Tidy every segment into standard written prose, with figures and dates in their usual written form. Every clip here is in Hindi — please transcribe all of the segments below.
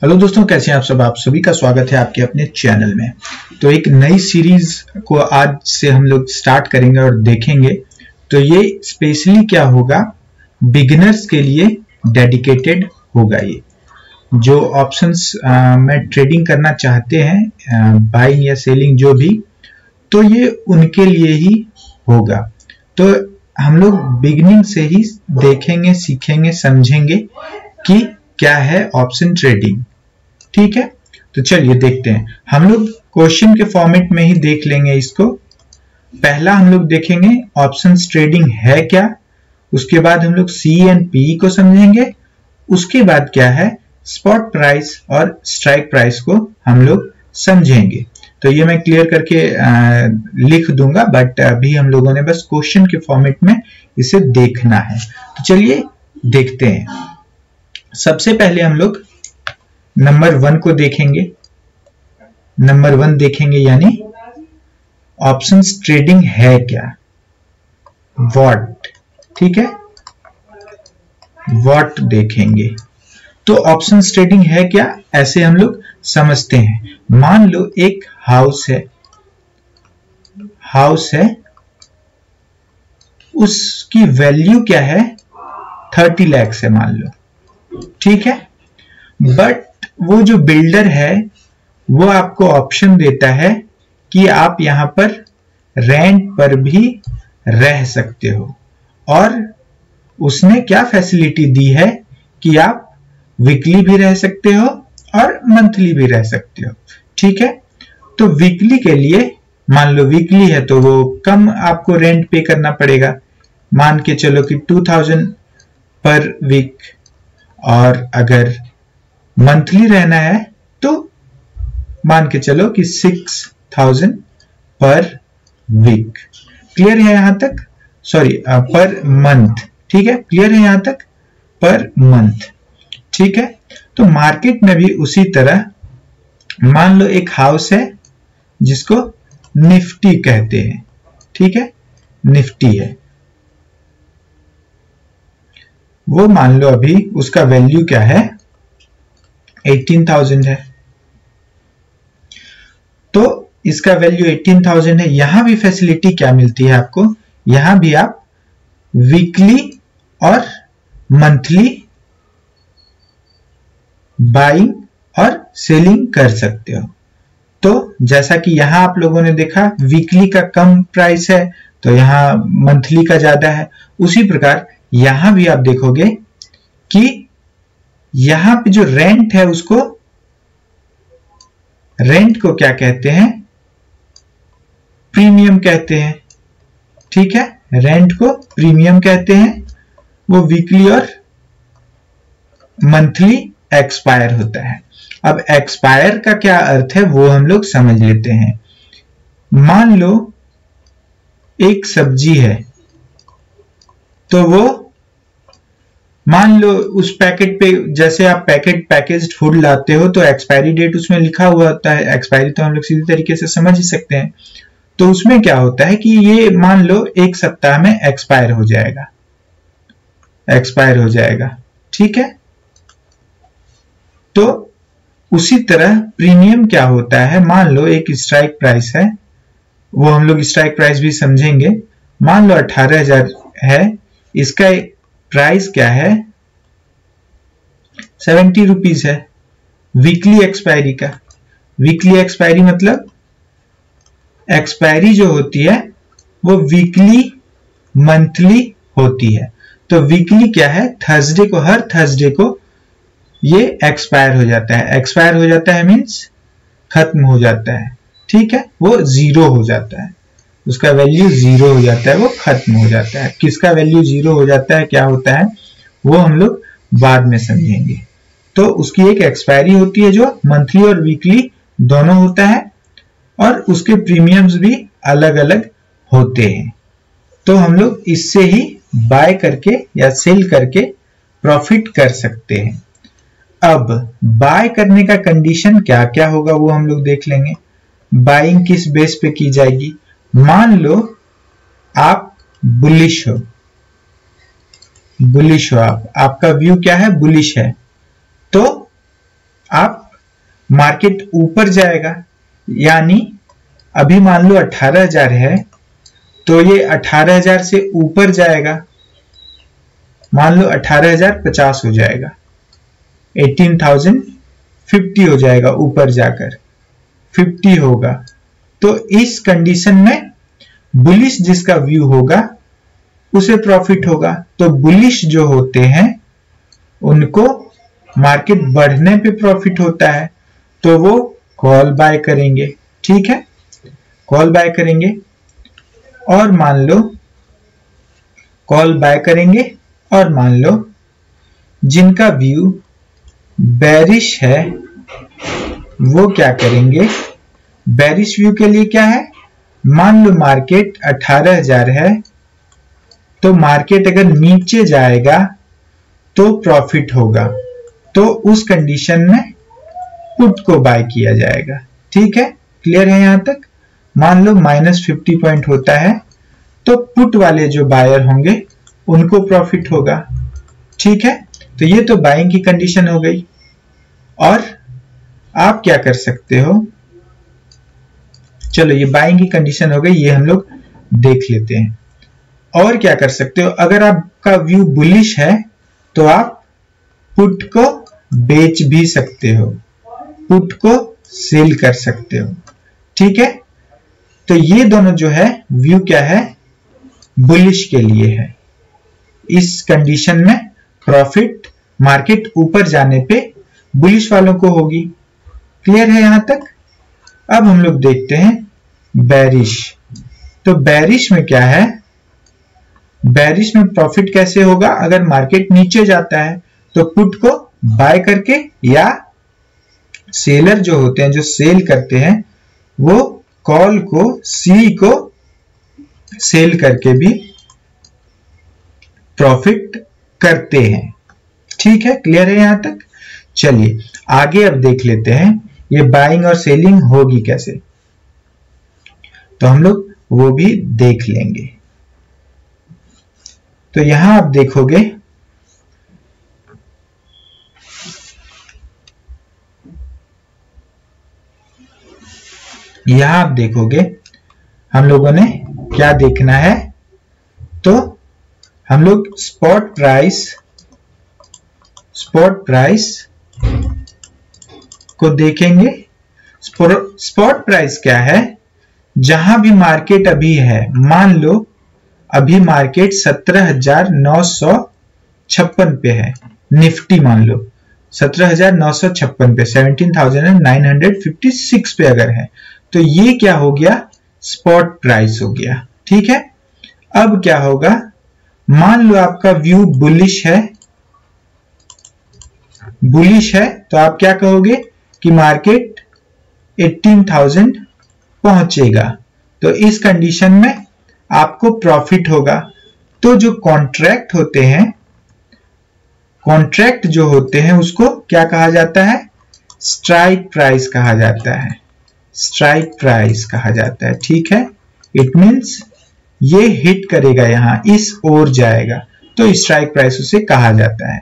हेलो दोस्तों, कैसे हैं आप सब। आप सभी का स्वागत है आपके अपने चैनल में। तो एक नई सीरीज को आज से हम लोग स्टार्ट करेंगे और देखेंगे। तो ये स्पेशली क्या होगा, बिगिनर्स के लिए डेडिकेटेड होगा। ये जो ऑप्शंस में ट्रेडिंग करना चाहते हैं, बाइंग या सेलिंग जो भी, तो ये उनके लिए ही होगा। तो हम लोग बिगिनिंग से ही देखेंगे, सीखेंगे, समझेंगे कि क्या है ऑप्शन ट्रेडिंग। ठीक है, तो चलिए देखते हैं। हम लोग क्वेश्चन के फॉर्मेट में ही देख लेंगे इसको। पहला हम लोग देखेंगे ऑप्शंस ट्रेडिंग है क्या, उसके बाद हम लोग सी एंड पी को समझेंगे, उसके बाद क्या है स्पॉट प्राइस और स्ट्राइक प्राइस को हम लोग समझेंगे। तो ये मैं क्लियर करके लिख दूंगा, बट अभी हम लोगों ने बस क्वेश्चन के फॉर्मेट में इसे देखना है। तो चलिए देखते हैं। सबसे पहले हम लोग नंबर 1 को देखेंगे। नंबर 1 देखेंगे यानी ऑप्शंस ट्रेडिंग है क्या, व्हाट। ठीक है, व्हाट देखेंगे। तो ऑप्शंस ट्रेडिंग है क्या, ऐसे हम लोग समझते हैं। मान लो एक हाउस है, उसकी वैल्यू क्या है 30 लाख है मान लो। ठीक है, बट वो जो बिल्डर है वो आपको ऑप्शन देता है कि आप यहां पर रेंट पर भी रह सकते हो, और उसने क्या फैसिलिटी दी है कि आप वीकली भी रह सकते हो और मंथली भी रह सकते हो। ठीक है, तो वीकली के लिए मान लो वीकली है तो वो कम आपको रेंट पे करना पड़ेगा, मान के चलो कि 2000 पर वीक, और अगर मंथली रहना है तो मान के चलो कि 6000 पर वीक। क्लियर है यहां तक? Sorry, per month. ठीक है, क्लियर है यहां तक? Per month. ठीक है, तो मार्केट में भी उसी तरह मान लो एक हाउस है जिसको निफ्टी कहते हैं। ठीक है, निफ्टी है वो, मान लो अभी उसका वैल्यू क्या है 18,000 है। तो इसका वैल्यू 18,000 है। यहां भी फैसिलिटी क्या मिलती है आपको, यहां भी आप वीकली और मंथली बाइंग और सेलिंग कर सकते हो। तो जैसा कि यहां आप लोगों ने देखा वीकली का कम प्राइस है तो यहां मंथली का ज्यादा है। उसी प्रकार यहां भी आप देखोगे कि यहां पे जो रेंट है उसको, रेंट को क्या कहते हैं, प्रीमियम कहते हैं। ठीक है, रेंट को प्रीमियम कहते हैं। वो वीकली और मंथली एक्सपायर होता है। अब एक्सपायर का क्या अर्थ है वो हम लोग समझ लेते हैं। मान लो एक सब्जी है, तो वो मान लो उस पैकेट पे, जैसे आप पैकेज्ड फूड लाते हो तो एक्सपायरी डेट उसमें लिखा हुआ होता है। एक्सपायरी तो हम लोग सीधी तरीके से समझ ही सकते हैं। तो उसमें क्या होता है कि ये मान लो एक सप्ताह में एक्सपायर हो जाएगा। ठीक है, तो उसी तरह प्रीमियम क्या होता है, मान लो एक स्ट्राइक प्राइस है, वो हम लोग स्ट्राइक प्राइस भी समझेंगे। मान लो 18,000 है, इसका प्राइस क्या है 70 रुपीज है वीकली एक्सपायरी का। वीकली एक्सपायरी मतलब एक्सपायरी जो होती है वो वीकली मंथली होती है। तो वीकली क्या है, थर्सडे को, हर थर्सडे को ये एक्सपायर हो जाता है। एक्सपायर हो जाता है मीन्स खत्म हो जाता है। ठीक है, वो जीरो हो जाता है, उसका वैल्यू जीरो हो जाता है, वो खत्म हो जाता है। किसका वैल्यू जीरो हो जाता है, क्या होता है, वो हम लोग बाद में समझेंगे। तो उसकी एक एक्सपायरी होती है जो मंथली और वीकली दोनों होता है, और उसके प्रीमियम्स भी अलग अलग होते हैं। तो हम लोग इससे ही बाय करके या सेल करके प्रॉफिट कर सकते हैं। अब बाय करने का कंडीशन क्या क्या होगा वो हम लोग देख लेंगे। बाइंग किस बेस पे की जाएगी, मान लो आप बुलिश हो, आपका व्यू क्या है, बुलिश है, तो आप मार्केट ऊपर जाएगा, यानी अभी मान लो 18,000 है तो ये 18,000 से ऊपर जाएगा, मान लो 18,050 हो जाएगा, 18,050 हो जाएगा, ऊपर जाकर 50 होगा। तो इस कंडीशन में बुलिश जिसका व्यू होगा उसे प्रॉफिट होगा। तो बुलिश जो होते हैं उनको मार्केट बढ़ने पे प्रॉफिट होता है, तो वो कॉल बाय करेंगे। ठीक है, कॉल बाय करेंगे। और मान लो कॉल बाय करेंगे और मान लो जिनका व्यू बेरिश है वो क्या करेंगे, बेरिश व्यू के लिए क्या है, मान लो मार्केट 18,000 है तो मार्केट अगर नीचे जाएगा तो प्रॉफिट होगा, तो उस कंडीशन में पुट को बाय किया जाएगा। ठीक है, क्लियर है यहां तक। मान लो -50 पॉइंट होता है तो पुट वाले जो बायर होंगे उनको प्रॉफिट होगा। ठीक है, तो ये तो बाइंग की कंडीशन हो गई। और आप क्या कर सकते हो, चलो ये बाइंग की कंडीशन हो गई, ये हम लोग देख लेते हैं। और क्या कर सकते हो, अगर आपका व्यू बुलिश है तो आप पुट को बेच भी सकते हो, पुट को सेल कर सकते हो। ठीक है, तो ये दोनों जो है व्यू क्या है, बुलिश के लिए है। इस कंडीशन में प्रॉफिट मार्केट ऊपर जाने पे बुलिश वालों को होगी। क्लियर है यहां तक। अब हम लोग देखते हैं बेरिश। तो बेरिश में क्या है, बेरिश में प्रॉफिट कैसे होगा, अगर मार्केट नीचे जाता है तो पुट को बाय करके, या सेलर जो होते हैं जो सेल करते हैं वो कॉल को सी को सेल करके भी प्रॉफिट करते हैं। ठीक है, क्लियर है यहां तक। चलिए आगे अब देख लेते हैं ये बाइंग और सेलिंग होगी कैसे, तो हम लोग वो भी देख लेंगे। तो यहां आप देखोगे हम लोगों ने क्या देखना है, तो हम लोग स्पॉट प्राइस को देखेंगे। स्पॉट प्राइस क्या है, जहां भी मार्केट अभी है, मान लो अभी मार्केट 17,956 पे है, निफ्टी मान लो 17,956 पे, 17,956 पे अगर है तो ये क्या हो गया, स्पॉट प्राइस हो गया। ठीक है, अब क्या होगा, मान लो आपका व्यू बुलिश है तो आप क्या कहोगे कि मार्केट 18,000 पहुंचेगा, तो इस कंडीशन में आपको प्रॉफिट होगा। तो जो कॉन्ट्रैक्ट जो होते हैं उसको क्या कहा जाता है, स्ट्राइक प्राइस कहा जाता है, स्ट्राइक प्राइस कहा जाता है। ठीक है, इट मींस ये हिट करेगा, यहां इस ओर जाएगा तो स्ट्राइक प्राइस उसे कहा जाता है।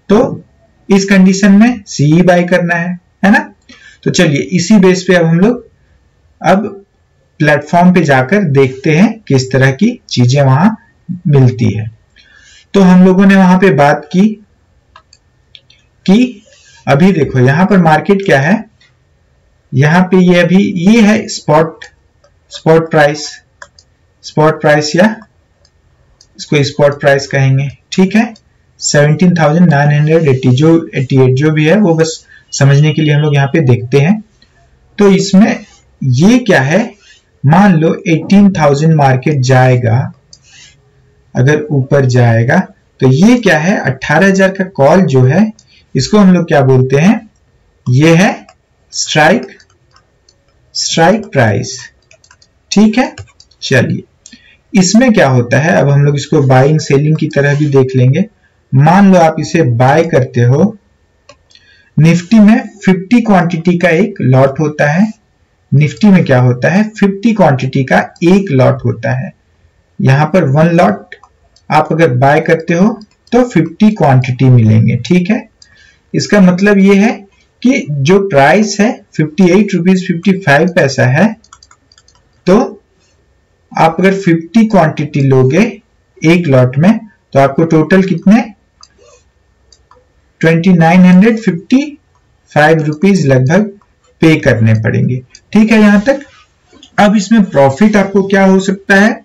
तो इस कंडीशन में सी बाय करना है ना। तो चलिए इसी बेस पे अब हम लोग अब प्लेटफॉर्म पे जाकर देखते हैं किस तरह की चीजें वहां मिलती है। तो हम लोगों ने वहां पे बात की कि अभी देखो यहां पर मार्केट क्या है, यहां पे ये अभी ये है स्पॉट प्राइस या इसको स्पॉट प्राइस कहेंगे। ठीक है, 17,988 जो भी है वो बस समझने के लिए हम लोग यहाँ पे देखते हैं। तो इसमें ये क्या है, मान लो 18,000 मार्केट जाएगा, अगर ऊपर जाएगा तो ये क्या है, 18,000 का कॉल जो है इसको हम लोग क्या बोलते हैं, ये है स्ट्राइक प्राइस। ठीक है, चलिए इसमें क्या होता है, अब हम लोग इसको बाइंग सेलिंग की तरह भी देख लेंगे। मान लो आप इसे बाय करते हो, निफ्टी में 50 क्वांटिटी का एक लॉट होता है, निफ्टी में क्या होता है 50 क्वांटिटी का एक लॉट होता है। यहां पर 1 लॉट आप अगर बाय करते हो तो 50 क्वांटिटी मिलेंगे। ठीक है, इसका मतलब ये है कि जो प्राइस है 58 रुपीज 55 पैसा है, तो आप अगर 50 क्वांटिटी लोगे एक लॉट में तो आपको टोटल कितने 2955 रुपीज लगभग पे करने पड़ेंगे। ठीक है यहां तक। अब इसमें प्रॉफिट आपको क्या हो सकता है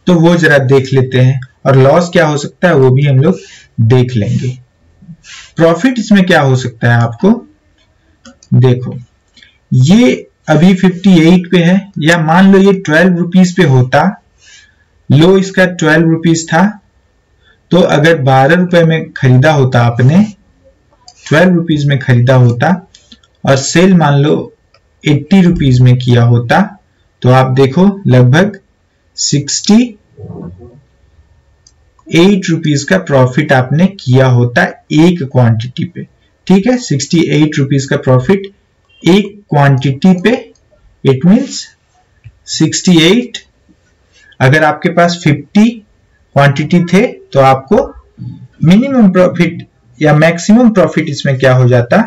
तो वो जरा देख लेते हैं, और लॉस क्या हो सकता है वो भी हम लोग देख लेंगे। प्रॉफिट इसमें क्या हो सकता है आपको देखो, ये अभी 58 पे है, या मान लो ये 12 रुपीज पे होता, लो इसका 12 रुपीज था, तो अगर 12 रुपए में खरीदा होता आपने, 12 रुपीज में खरीदा होता और सेल मान लो 80 रुपीज में किया होता, तो आप देखो लगभग 68 रुपीज का प्रॉफिट आपने किया होता एक क्वांटिटी पे। ठीक है, 68 रुपीज का प्रॉफिट एक क्वांटिटी पे। इट मींस 68, अगर आपके पास 50 क्वांटिटी थे तो आपको मिनिमम प्रॉफिट या मैक्सिमम प्रॉफिट इसमें क्या हो जाता,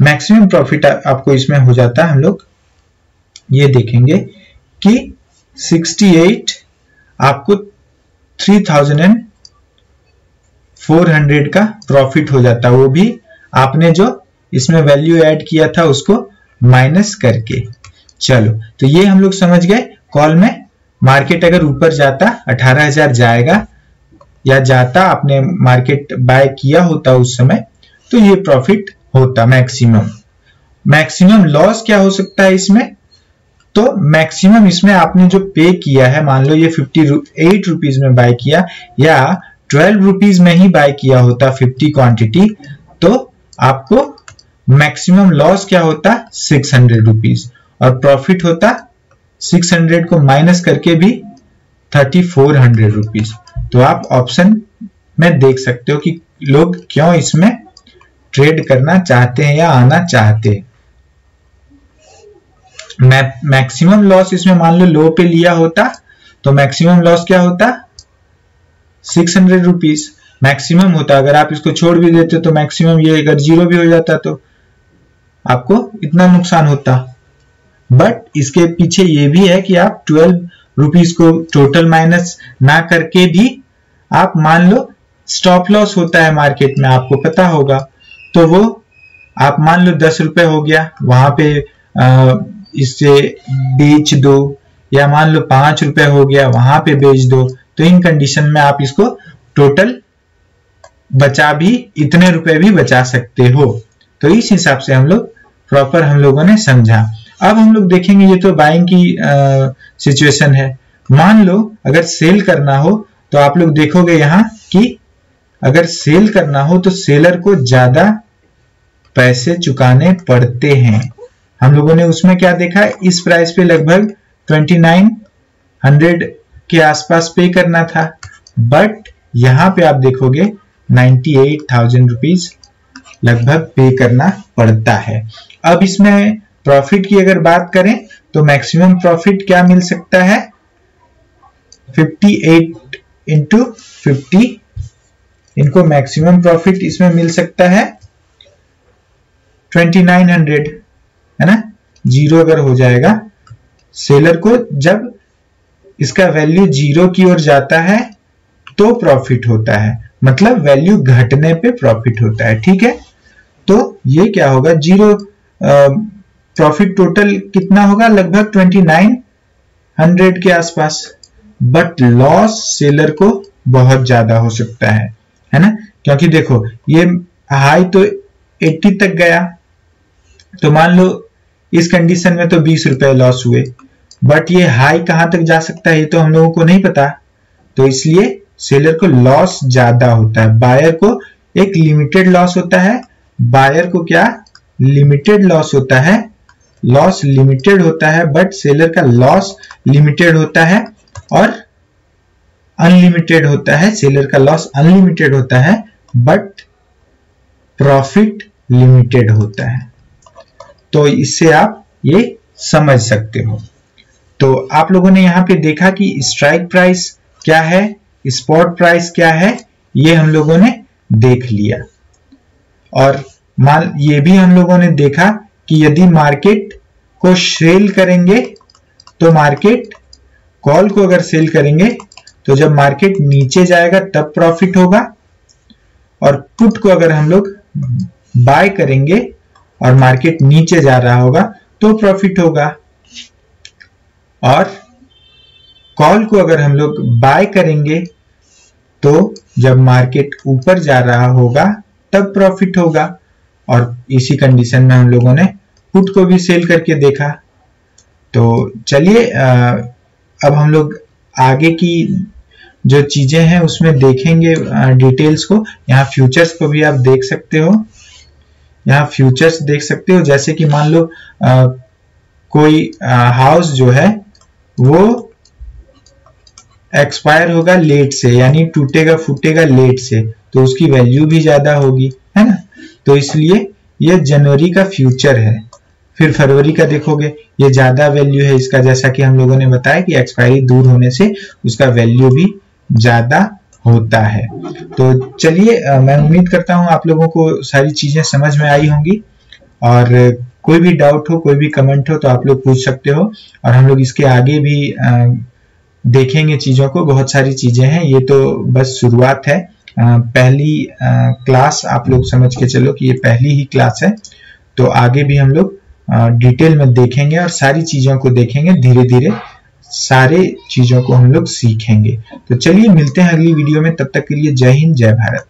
मैक्सिमम प्रॉफिट आपको इसमें हो जाता, हम लोग ये देखेंगे कि 68 आपको 3400 का प्रॉफिट हो जाता, वो भी आपने जो इसमें वैल्यू ऐड किया था उसको माइनस करके। चलो, तो ये हम लोग समझ गए। कॉल में मार्केट अगर ऊपर जाता 18,000 जाएगा या जाता, आपने मार्केट बाय किया होता उस समय, तो ये प्रॉफिट होता मैक्सिमम। मैक्सिमम लॉस क्या हो सकता है इसमें, तो मैक्सिमम इसमें आपने जो पे किया है, मान लो ये 58 रुपीज में बाय किया या 12 रुपीज में ही बाय किया होता 50 क्वांटिटी, तो आपको मैक्सिमम लॉस क्या होता 600 रुपीज, और प्रॉफिट होता 600 को माइनस करके भी 3400 रुपीज। तो आप ऑप्शन में देख सकते हो कि लोग क्यों इसमें ट्रेड करना चाहते हैं या आना चाहते हैं। मैक्सिमम लॉस इसमें मान लो लो पे लिया होता तो मैक्सिमम लॉस क्या होता 600 रुपीज मैक्सिमम होता। अगर आप इसको छोड़ भी देते तो मैक्सिमम ये अगर जीरो भी हो जाता तो आपको इतना नुकसान होता। बट इसके पीछे ये भी है कि आप 12 रुपीज को टोटल माइनस ना करके भी आप मान लो स्टॉप लॉस होता है मार्केट में, आपको पता होगा, तो वो आप मान लो 10 रुपए हो गया, वहां पे इससे बेच दो, या मान लो 5 रुपए हो गया वहां पे बेच दो। तो इन कंडीशन में आप इसको टोटल बचा भी इतने रुपए भी बचा सकते हो। तो इस हिसाब से हम लोग प्रॉपर हम लोगों ने समझा। अब हम लोग देखेंगे, ये तो बाइंग की सिचुएशन है। मान लो अगर सेल करना हो तो आप लोग देखोगे यहां कि अगर सेल करना हो तो सेलर को ज्यादा पैसे चुकाने पड़ते हैं। हम लोगों ने उसमें क्या देखा है, इस प्राइस पे लगभग 2900 के आसपास पे करना था, बट यहां पे आप देखोगे 98,000 रुपीज लगभग पे करना पड़ता है। अब इसमें प्रॉफिट की अगर बात करें तो मैक्सिमम प्रॉफिट क्या मिल सकता है 58 इंटू 50, इनको मैक्सिमम प्रॉफिट इसमें मिल सकता है 2900, है ना। जीरो अगर हो जाएगा, सेलर को जब इसका वैल्यू जीरो की ओर जाता है तो प्रॉफिट होता है, मतलब वैल्यू घटने पे प्रॉफिट होता है। ठीक है, तो ये क्या होगा, जीरो प्रॉफिट टोटल कितना होगा, लगभग 2900 के आसपास, बट लॉस सेलर को बहुत ज्यादा हो सकता है ना। क्योंकि देखो ये हाई तो 80 तक गया, तो मान लो इस कंडीशन में तो 20 रुपए लॉस हुए, बट ये हाई कहां तक जा सकता है ये तो हम लोगों को नहीं पता, तो इसलिए सेलर को लॉस ज्यादा होता है। बायर को एक लिमिटेड लॉस होता है, बायर को क्या लिमिटेड लॉस होता है, लॉस लिमिटेड होता है, बट सेलर का लॉस लिमिटेड होता है और अनलिमिटेड होता है। सेलर का लॉस अनलिमिटेड होता है बट प्रॉफिट लिमिटेड होता है। तो इससे आप ये समझ सकते हो। तो आप लोगों ने यहां पे देखा कि स्ट्राइक प्राइस क्या है, स्पॉट प्राइस क्या है, ये हम लोगों ने देख लिया। और मान ये भी हम लोगों ने देखा कि यदि मार्केट को सेल करेंगे तो मार्केट कॉल को अगर सेल करेंगे तो जब मार्केट नीचे जाएगा तब प्रॉफिट होगा, और पुट को अगर हम लोग बाय करेंगे और मार्केट नीचे जा रहा होगा तो प्रॉफिट होगा, और कॉल को अगर हम लोग बाय करेंगे तो जब मार्केट ऊपर जा रहा होगा तब प्रॉफिट होगा। और इसी कंडीशन में हम लोगों ने पुट को भी सेल करके देखा। तो चलिए अब हम लोग आगे की जो चीजें हैं उसमें देखेंगे डिटेल्स को। यहाँ फ्यूचर्स को भी आप देख सकते हो, यहाँ फ्यूचर्स देख सकते हो। जैसे कि मान लो कोई हाउस जो है वो एक्सपायर होगा लेट से, यानी टूटेगा फूटेगा लेट से, तो उसकी वैल्यू भी ज्यादा होगी, है ना। तो इसलिए ये जनवरी का फ्यूचर है। फिर फरवरी का देखोगे ये ज्यादा वैल्यू है इसका, जैसा कि हम लोगों ने बताया कि एक्सपायरी दूर होने से उसका वैल्यू भी ज्यादा होता है। तो चलिए मैं उम्मीद करता हूं आप लोगों को सारी चीजें समझ में आई होंगी, और कोई भी डाउट हो, कोई भी कमेंट हो तो आप लोग पूछ सकते हो, और हम लोग इसके आगे भी देखेंगे चीजों को। बहुत सारी चीजें हैं, ये तो बस शुरुआत है। पहली क्लास आप लोग समझ के चलो कि ये पहली ही क्लास है। तो आगे भी हम लोग डिटेल में देखेंगे और सारी चीजों को देखेंगे, धीरे धीरे सारे चीजों को हम लोग सीखेंगे। तो चलिए मिलते हैं अगली वीडियो में, तब तक के लिए जय हिंद जय भारत।